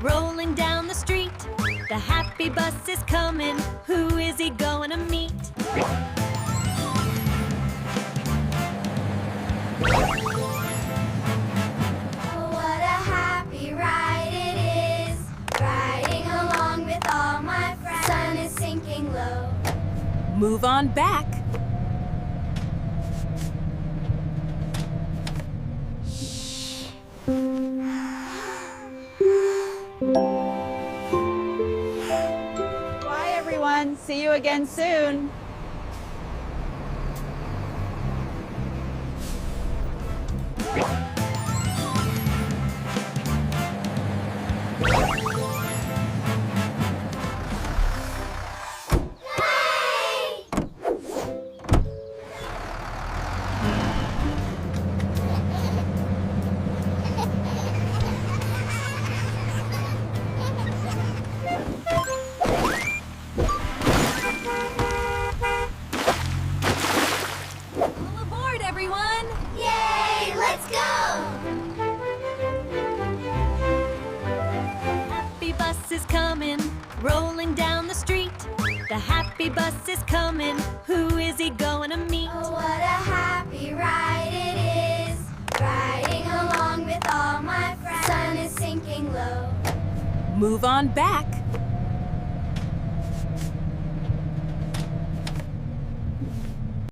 rolling down the street. The happy bus is coming. Who is he going to meet? Oh, what a happy ride it is, riding along with all my friends. Sun is sinking low. Move on back. Bye, everyone. See you again soon. All aboard, everyone! Yay, let's go! Happy bus is coming, rolling down the street. The happy bus is coming. Who is he going to meet? Oh, what a happy ride it is, riding along with all my friends. Sun is sinking low. Move on back.